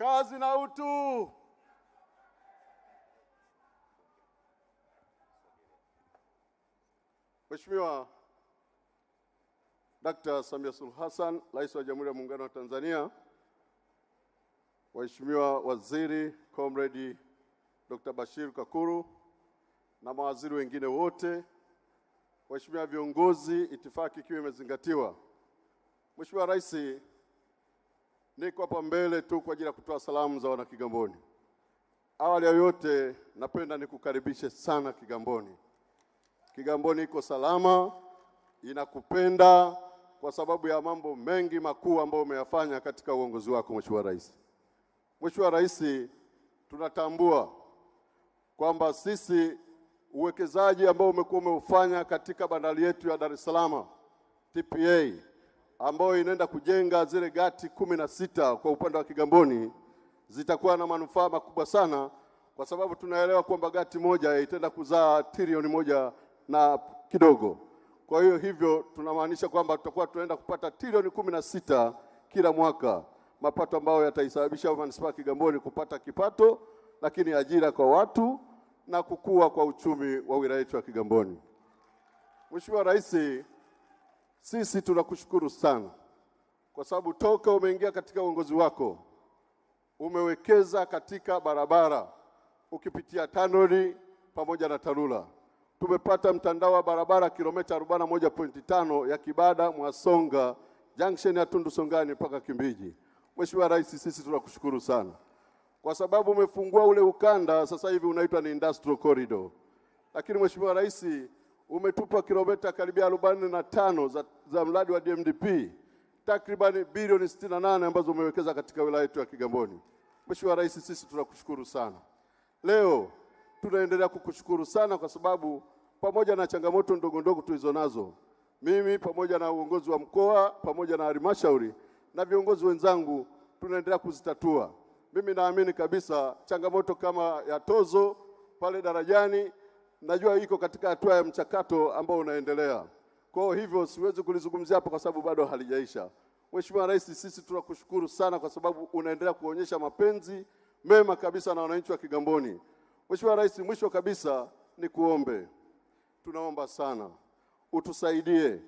Kazi na utu. Mheshimiwa Dr. Samia Suluhu Hassan, Rais wa Jamhuri ya Muungano wa Tanzania, Waheshimiwa Waziri Comrade Dr. Bashir Kakuru na mawaziri wengine wote, Waheshimiwa viongozi, itifaki ikiwa imezingatiwa. Mheshimiwa Rais, niko hapa mbele tu kwa ajili ya kutoa salamu za wana Kigamboni. Awali ya yote, napenda nikukaribishe sana Kigamboni. Kigamboni iko salama, inakupenda kwa sababu ya mambo mengi makuu ambayo umeyafanya katika uongozi wako Mheshimiwa Rais. Mheshimiwa Rais, tunatambua kwamba sisi uwekezaji ambao umekuwa umeufanya katika bandari yetu ya Dar es Salaam TPA ambayo inaenda kujenga zile gati 16 kwa upande wa Kigamboni zitakuwa na manufaa makubwa sana, kwa sababu tunaelewa kwamba gati moja itaenda kuzaa trilioni 1 na kidogo. Kwa hivyo tunamaanisha kwamba tutakuwa tunaenda kupata trilioni 16 kila mwaka, mapato ambayo yataisababisha manispaa ya Kigamboni kupata kipato, lakini ajira kwa watu na kukua kwa uchumi wa wilaya yetu ya Kigamboni. Mheshimiwa Rais, sisi tunakushukuru sana kwa sababu toka umeingia katika uongozi wako umewekeza katika barabara ukipitia TANROADS pamoja na TARURA. Tumepata mtandao wa barabara kilomita 41.5 ya Kibada Mwasonga junction ya Tundu Songani mpaka Kimbiji. Mheshimiwa Rais, sisi tunakushukuru sana kwa sababu umefungua ule ukanda, sasa hivi unaitwa ni industrial corridor. Lakini Mheshimiwa Rais, umetupa kilomita karibia 45 za mradi wa DMDP, takriban bilioni 68 ambazo umewekeza katika wilaya yetu ya Kigamboni. Mheshimiwa Rais, sisi tunakushukuru sana. Leo tunaendelea kukushukuru sana kwa sababu pamoja na changamoto ndogo ndogo tulizonazo, mimi pamoja na uongozi wa mkoa pamoja na halmashauri na viongozi wenzangu tunaendelea kuzitatua. Mimi naamini kabisa changamoto kama ya tozo pale darajani najua iko katika hatua ya mchakato ambao unaendelea. Kwa hivyo siwezi kulizungumzia hapa kwa sababu bado halijaisha. Mheshimiwa Rais, sisi tunakushukuru sana kwa sababu unaendelea kuonyesha mapenzi mema kabisa na wananchi wa Kigamboni. Mheshimiwa Rais, mwisho kabisa ni kuombe. Tunaomba sana utusaidie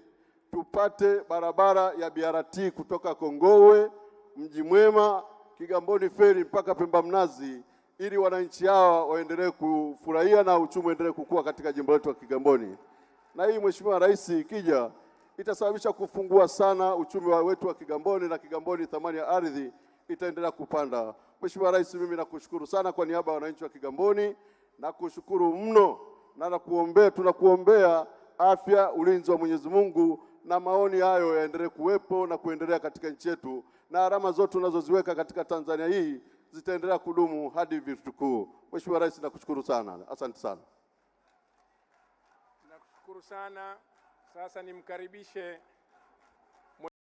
tupate barabara ya BRT kutoka Kongowe, Mji Mwema, Kigamboni Ferry mpaka Pemba Mnazi, ili wananchi hawa waendelee kufurahia na uchumi uendelee kukua katika jimbo letu la Kigamboni. Na hii Mheshimiwa Rais ikija itasababisha kufungua sana uchumi wetu wa Kigamboni, na Kigamboni thamani ya ardhi itaendelea kupanda. Mheshimiwa Rais, mimi nakushukuru sana kwa niaba ya wananchi wa Kigamboni, na kushukuru mno na nakuombea, tunakuombea afya, ulinzi wa Mwenyezi Mungu, na maoni hayo yaendelee kuwepo na kuendelea katika nchi yetu, na alama zote tunazoziweka katika Tanzania hii zitaendelea kudumu hadi vitukuu. Mheshimiwa Rais, nakushukuru sana. Asante sana. Nakushukuru sana. Sasa nimkaribishe